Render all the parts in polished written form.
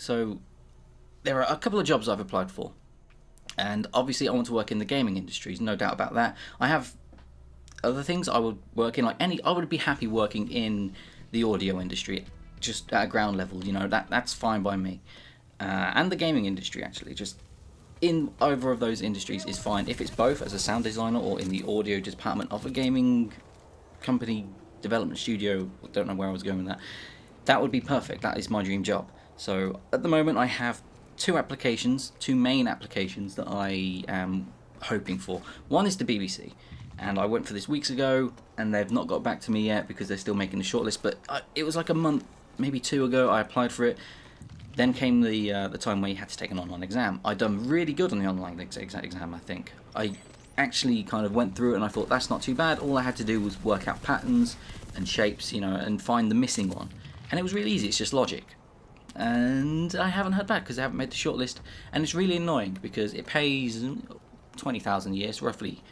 So there are a couple of jobs I've applied for, and obviously I want to work in the gaming industries, no doubt about that. I have other things I would work in, I would be happy working in the audio industry, just at a ground level. That's fine by me, and the gaming industry actually, just in either of those industries is fine. If it's both as a sound designer or in the audio department of a gaming company development studio, I don't know where I was going with that. That would be perfect. That is my dream job. So at the moment I have two main applications that I am hoping for. One is the BBC, and I went for this weeks ago, and they've not got back to me yet because they're still making the shortlist. But it was like a month, maybe two ago, I applied for it. Then came the time where you had to take an online exam. I'd done really good on the online exam, I think. I actually kind of went through it and I thought, that's not too bad. All I had to do was work out patterns and shapes, and find the missing one. And it was really easy, it's just logic. And I haven't heard back because I haven't made the shortlist. And it's really annoying because it pays 20,000 a year, so roughly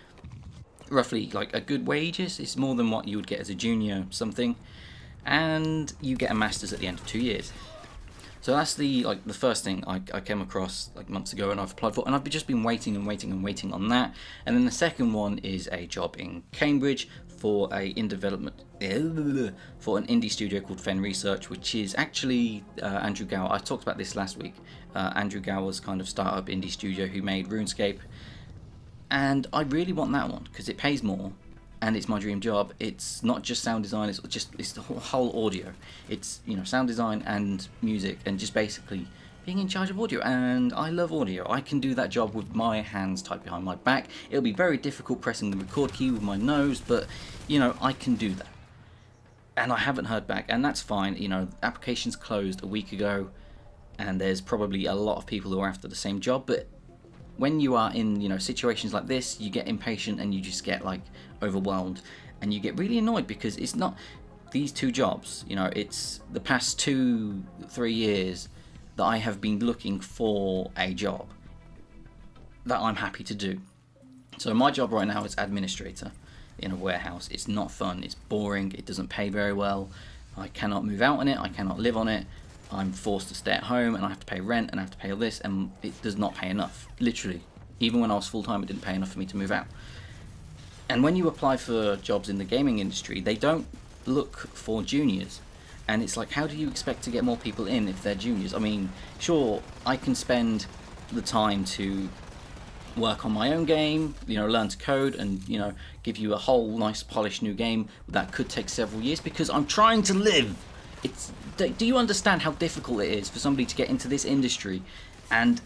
like a good wages. It's more than what you would get as a junior something. And you get a master's at the end of 2 years. So that's the first thing I came across like months ago, and I've applied for, and I've just been waiting on that. And then the second one is a job in Cambridge for an indie studio called Fen Research, which is actually Andrew Gower. I talked about this last week. Andrew Gower's kind of startup indie studio who made RuneScape, and I really want that one because it pays more. And it's my dream job. It's not just sound design, it's the whole audio. It's sound design and music, and just basically being in charge of audio. And I love audio. I can do that job with my hands tied behind my back. It'll be very difficult pressing the record key with my nose, but I can do that. And I haven't heard back, and that's fine. Applications closed a week ago, and there's probably a lot of people who are after the same job, but when you are in situations like this, you get impatient and you just get overwhelmed, and you get really annoyed because it's not these two jobs. It's the past 2-3 years that I have been looking for a job that I'm happy to do. So my job right now is administrator in a warehouse. It's not fun, it's boring, it doesn't pay very well. I cannot move out on it, I cannot live on it. I'm forced to stay at home, and I have to pay rent, and I have to pay all this, and it does not pay enough. Literally, even when I was full-time, it didn't pay enough for me to move out. And when you apply for jobs in the gaming industry, they don't look for juniors. And it's like, how do you expect to get more people in if they're juniors? I mean, sure, I can spend the time to work on my own game, learn to code, and give you a whole nice polished new game that could take several years because I'm trying to live. Do you understand how difficult it is for somebody to get into this industry, and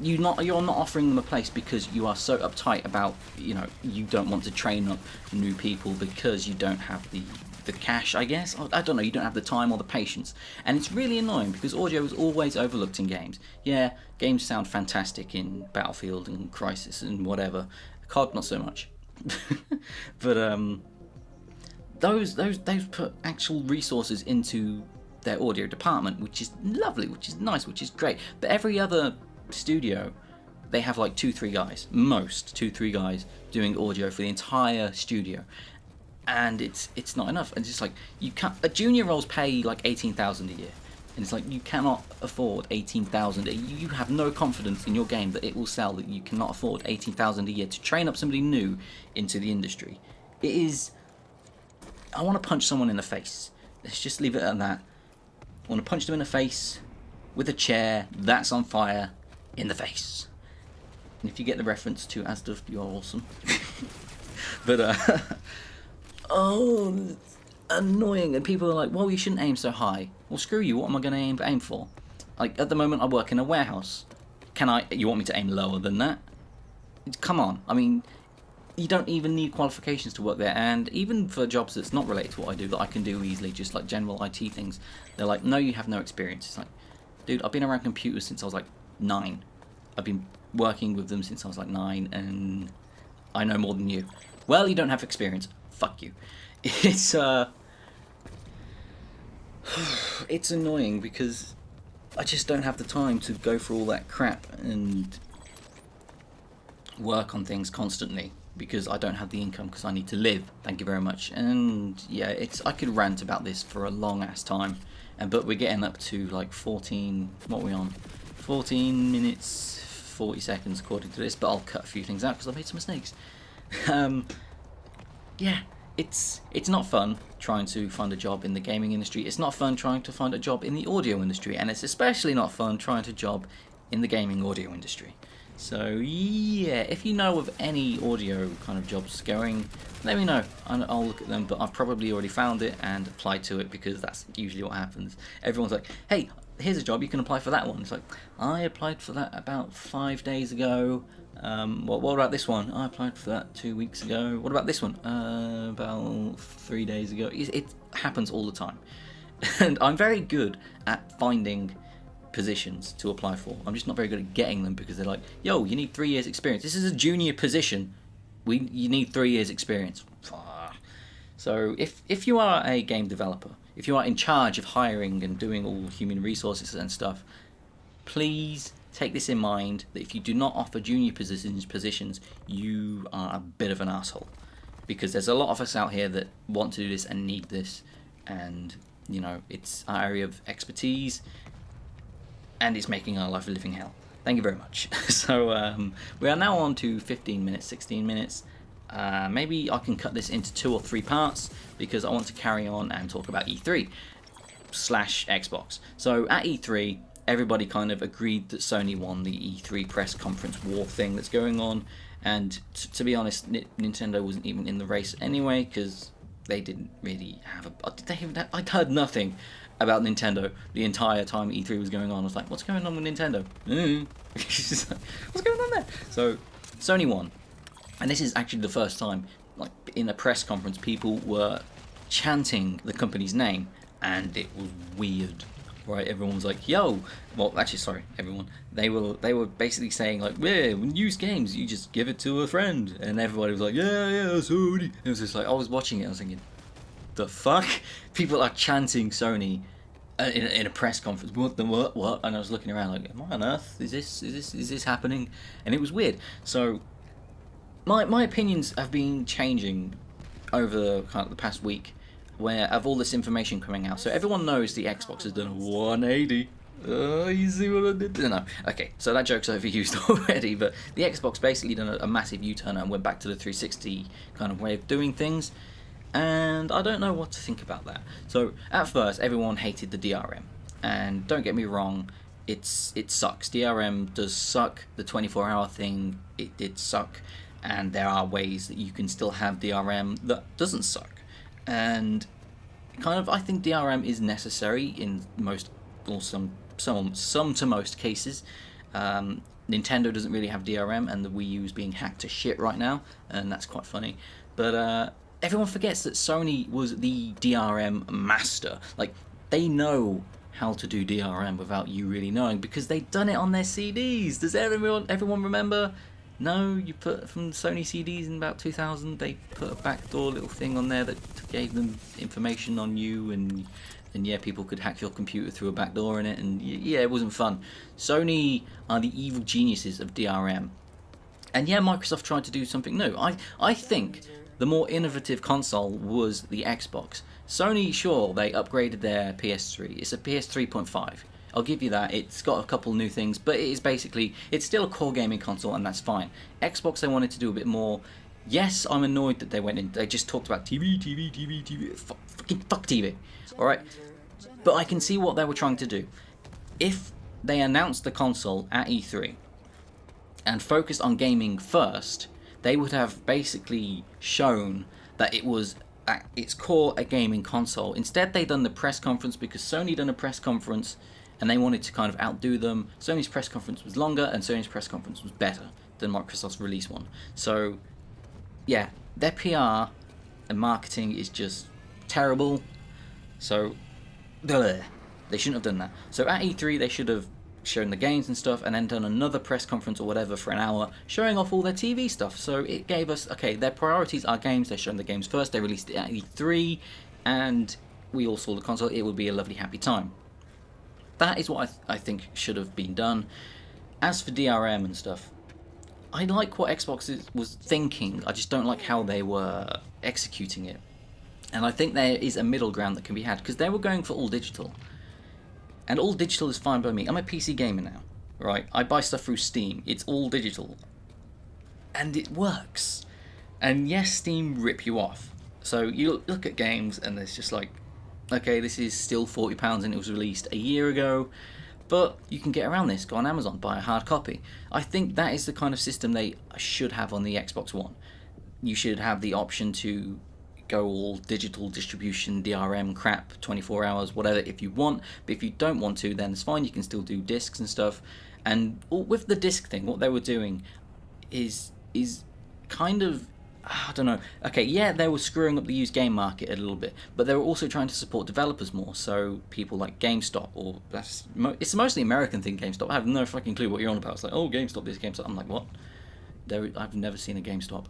you're not offering them a place because you are so uptight about you don't want to train up new people because you don't have the cash, I guess. I don't know, you don't have the time or the patience. And it's really annoying because audio is always overlooked in games. Yeah, games sound fantastic in Battlefield and Crisis and whatever. COD not so much. But those put actual resources into their audio department, which is lovely, which is nice, which is great. But every other studio, they have 2-3 guys, most 2-3 guys doing audio for the entire studio, and it's not enough. And it's just you can't. Junior roles pay 18,000 a year, and it's you cannot afford 18,000. You have no confidence in your game that it will sell. That you cannot afford 18,000 a year to train up somebody new into the industry. It is. I want to punch someone in the face. Let's just leave it at that. I want to punch them in the face with a chair that's on fire in the face. And if you get the reference to Asda, you're awesome. But, annoying. And people are well, you shouldn't aim so high. Well, screw you. What am I going to aim for? At the moment, I work in a warehouse. You want me to aim lower than that? Come on. I mean, you don't even need qualifications to work there, and even for jobs that's not related to what I do that I can do easily, just general IT things, they're no, you have no experience. It's dude, I've been around computers since I was 9. I've been working with them since I was 9, and I know more than you. Well, you don't have experience. Fuck you. It's it's annoying because I just don't have the time to go through all that crap and work on things constantly, because I don't have the income because I need to live. Thank you very much. And yeah, I could rant about this for a long ass time, but we're getting up to like 14. What are we on? 14 minutes 40 seconds according to this. But I'll cut a few things out because I made some mistakes. Yeah, it's not fun trying to find a job in the gaming industry. It's not fun trying to find a job in the audio industry, and it's especially not fun trying to job in the gaming audio industry. So yeah, if you know of any audio kind of jobs going, let me know. I'll look at them, but I've probably already found it and applied to it, because that's usually what happens. Everyone's like, hey, here's a job, you can apply for that one. It's like, I applied for that about 5 days ago. What about this one? I applied for that 2 weeks ago. What about this one? About 3 days ago. It happens all the time. And I'm very good at finding positions to apply for. I'm just not very good at getting them, because they're like, yo, you need 3 years experience. This is a junior position. You need 3 years experience. So if you are a game developer, if you are in charge of hiring and doing all human resources and stuff, please take this in mind, that if you do not offer junior positions, you are a bit of an asshole. Because there's a lot of us out here that want to do this and need this, and you know, it's our area of expertise, and it's making our life a living hell. Thank you very much. So we are now on to 15 minutes, 16 minutes. Maybe I can cut this into 2 or 3 parts, because I want to carry on and talk about E3 / Xbox. So at E3, everybody kind of agreed that Sony won the E3 press conference war thing that's going on, and to be honest, Nintendo wasn't even in the race anyway, because they didn't really have a... I'd heard nothing about Nintendo the entire time E3 was going on. I was like, what's going on with Nintendo? What's going on there? So Sony won, and this is actually the first time, like, in a press conference, people were chanting the company's name, and it was weird. Right, everyone was like, yo, well, actually, sorry, everyone, they were basically saying, like, yeah, when you use games, you just give it to a friend, and everybody was like, yeah, Sony. It was just like, I was watching it, I was thinking, the fuck? People are chanting Sony in a press conference, what, and I was looking around like, am I on Earth? Is this happening? And it was weird. So, my opinions have been changing over kind of the past week, where of all this information coming out. So everyone knows the Xbox has done a 180. You see what I did? No. Okay, so that joke's overused already, but the Xbox basically done a massive U-turn and went back to the 360 kind of way of doing things, and I don't know what to think about that. So at first, everyone hated the DRM, and don't get me wrong, it sucks. DRM does suck. The 24-hour thing, it did suck, and there are ways that you can still have DRM that doesn't suck. And kind of, I think DRM is necessary in most, or some to most cases. Nintendo doesn't really have DRM, and the Wii U is being hacked to shit right now, and that's quite funny. But everyone forgets that Sony was the DRM master. Like, they know how to do DRM without you really knowing, because they've done it on their CDs. Does everyone remember? No, you put from Sony CDs in about 2000, they put a backdoor little thing on there that gave them information on you, and yeah, people could hack your computer through a backdoor in it, and yeah, it wasn't fun. Sony are the evil geniuses of DRM. And yeah, Microsoft tried to do something new. I think the more innovative console was the Xbox. Sony, sure, they upgraded their PS3. It's a PS3.5. I'll give you that. It's got a couple new things, but it is basically, it's still a core gaming console, and that's fine. Xbox, they wanted to do a bit more. Yes, I'm annoyed that they just talked about TV. Fuck TV. Alright? But I can see what they were trying to do. If they announced the console at E3 and focused on gaming first, they would have basically shown that it was at its core a gaming console. Instead, they done the press conference because Sony done a press conference, and they wanted to kind of outdo them. Sony's press conference was longer, and Sony's press conference was better than Microsoft's release one. So, yeah, their PR and marketing is just terrible. So, they shouldn't have done that. So at E3, they should have shown the games and stuff, and then done another press conference or whatever for an hour, showing off all their TV stuff. So it gave us, okay, their priorities are games. They're showing the games first. They released it at E3, and we all saw the console. It would be a lovely, happy time. That is what I think should have been done. As for DRM and stuff, I like what Xbox was thinking. I just don't like how they were executing it. And I think there is a middle ground that can be had, because they were going for all digital. And all digital is fine by me. I'm a PC gamer now, right? I buy stuff through Steam. It's all digital. And it works. And yes, Steam rip you off. So you look at games and it's just like, okay, this is still £40 and it was released a year ago, but you can get around this. Go on Amazon, buy a hard copy. I think that is the kind of system they should have on the Xbox One. You should have the option to go all digital distribution, DRM crap, 24 hours, whatever, if you want. But if you don't want to, then it's fine. You can still do discs and stuff. And with the disc thing, what they were doing is kind of, I don't know. Okay, yeah, they were screwing up the used game market a little bit, but they were also trying to support developers more. So people like GameStop, or it's mostly American thing, GameStop. I have no fucking clue what you're on about. It's like, oh, GameStop, this GameStop. I'm like, what? I've never seen a GameStop.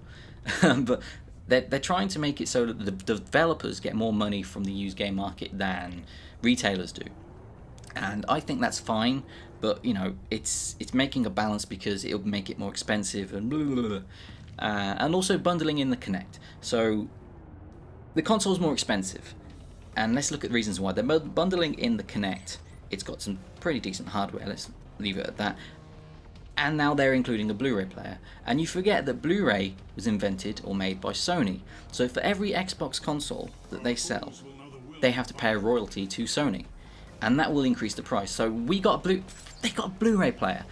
But they're trying to make it so that the developers get more money from the used game market than retailers do. And I think that's fine, but you know, it's making a balance because it'll make it more expensive and blah, blah, blah. And also bundling in the Kinect. So the console's more expensive, and let's look at the reasons why. They're bundling in the Kinect. It's got some pretty decent hardware, let's leave it at that. And now they're including a Blu-ray player. And you forget that Blu-ray was invented or made by Sony. So for every Xbox console that they sell, they have to pay a royalty to Sony. And that will increase the price. So they got a Blu-ray player.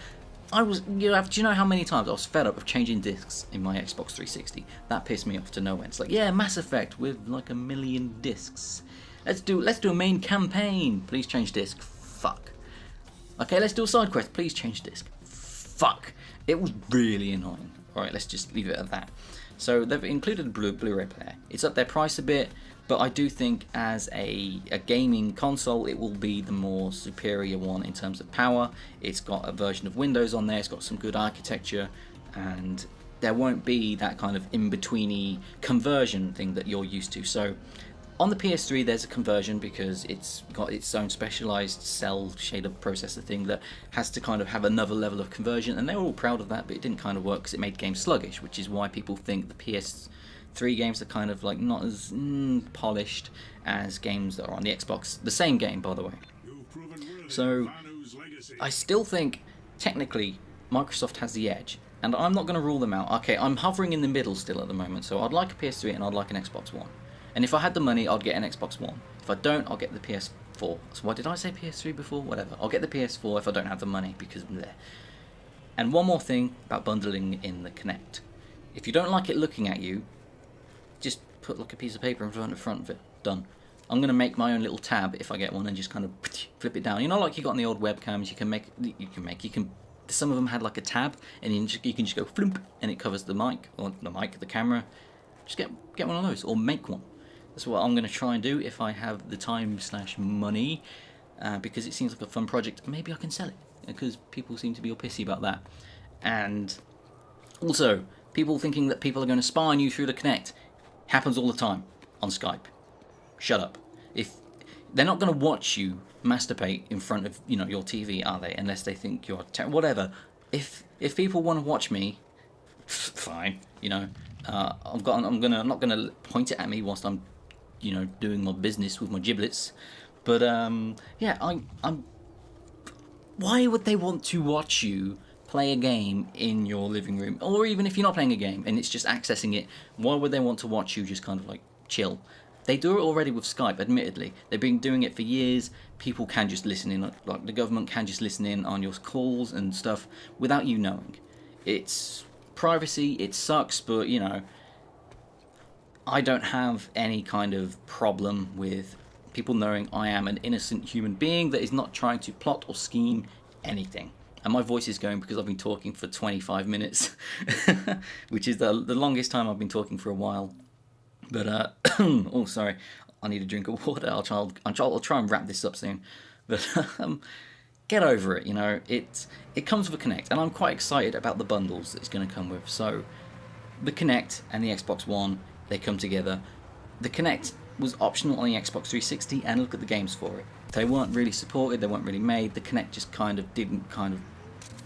Do you know how many times I was fed up of changing discs in my Xbox 360? That pissed me off to no end. It's like, yeah, Mass Effect with like 1 million discs. Let's do a main campaign. Please change disc. Fuck. Okay, let's do a side quest. Please change disc. Fuck. It was really annoying. Alright, let's just leave it at that. So they've included a Blu-ray player. It's up their price a bit, but I do think as a gaming console, it will be the more superior one in terms of power. It's got a version of Windows on there, it's got some good architecture, and there won't be that kind of in-betweeny conversion thing that you're used to. So on the PS3 there's a conversion because it's got its own specialized cell shader processor thing that has to kind of have another level of conversion, and they were all proud of that, but it didn't kind of work because it made games sluggish, which is why people think the PS3 games are kind of like not as polished as games that are on the Xbox. The same game, by the way. So I still think technically Microsoft has the edge, and I'm not going to rule them out. Okay, I'm hovering in the middle still at the moment, so I'd like a PS3 and I'd like an Xbox One. And if I had the money, I'd get an Xbox One. If I don't, I'll get the PS4. So why did I say PS3 before? Whatever. I'll get the PS4 if I don't have the money, because I'm there. And one more thing about bundling in the Kinect. If you don't like it looking at you, just put like a piece of paper in front of it. Done. I'm going to make my own little tab if I get one and just kind of flip it down. You know, like you got on the old webcams, some of them had like a tab, and you can just go flump, and it covers the mic, or the camera. Just get one of those, or make one. That's what I'm going to try and do if I have the time/money, because it seems like a fun project. Maybe I can sell it, because people seem to be all pissy about that. And also, people thinking that people are going to spy on you through the Kinect. Happens all the time on Skype. Shut up. If they're not going to watch you masturbate in front of your TV, are they? Unless they think you're whatever. If people want to watch me, fine. I'm not gonna point it at me whilst I'm doing my business with my giblets. But yeah, I'm. Why would they want to watch you play a game in your living room, or even if you're not playing a game and it's just accessing it? Why would they want to watch you just kind of like chill? They do it already with Skype, admittedly. They've been doing it for years. People can just listen in, like the government can just listen in on your calls and stuff without you knowing. It's privacy, it sucks, but I don't have any kind of problem with people knowing I am an innocent human being that is not trying to plot or scheme anything. And my voice is going because I've been talking for 25 minutes, which is the longest time I've been talking for a while. But, oh, sorry, I need a drink of water. I'll try and wrap this up soon. But, get over it, it comes with a Kinect, and I'm quite excited about the bundles that it's going to come with. So, the Kinect and the Xbox One, they come together. The Kinect was optional on the Xbox 360, and look at the games for it. They weren't really supported, they weren't really made. The Kinect just didn't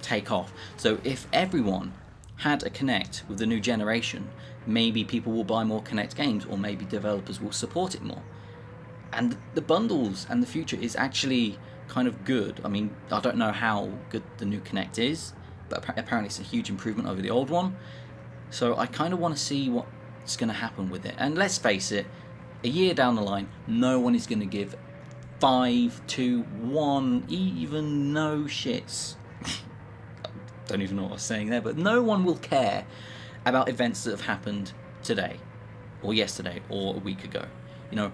take off. So if everyone had a Kinect with the new generation, maybe people will buy more Kinect games, or maybe developers will support it more. And the bundles and the future is actually kind of good. I mean, I don't know how good the new Kinect is, but apparently it's a huge improvement over the old one. So I kind of want to see what's going to happen with it. And let's face it, a year down the line, no one is going to give 5, 2, 1, even no shits. Don't even know what I was saying there, but no one will care about events that have happened today, or yesterday, or a week ago. You know,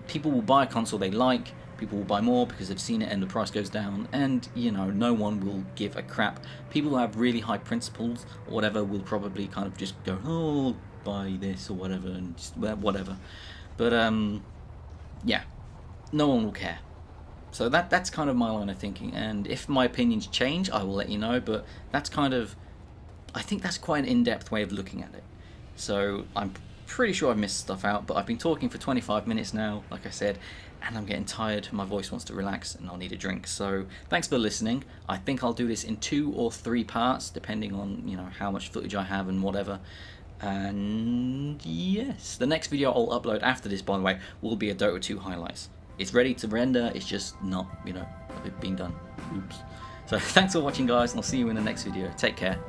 people will buy a console they like, people will buy more because they've seen it and the price goes down, and, you know, no one will give a crap. People who have really high principles or whatever will probably kind of just go, oh, buy this or whatever, and just whatever. But, yeah, no one will care. So that's kind of my line of thinking, and if my opinions change, I will let you know, but that's kind of, I think that's quite an in-depth way of looking at it. So I'm pretty sure I've missed stuff out, but I've been talking for 25 minutes now, like I said, and I'm getting tired. My voice wants to relax, and I'll need a drink. So thanks for listening. I think I'll do this in 2 or 3 parts, depending on, you know, how much footage I have and whatever. And yes, the next video I'll upload after this, by the way, will be a Dota 2 highlights. It's ready to render, it's just not, you know, being done. Oops. So thanks for watching, guys, and I'll see you in the next video. Take care.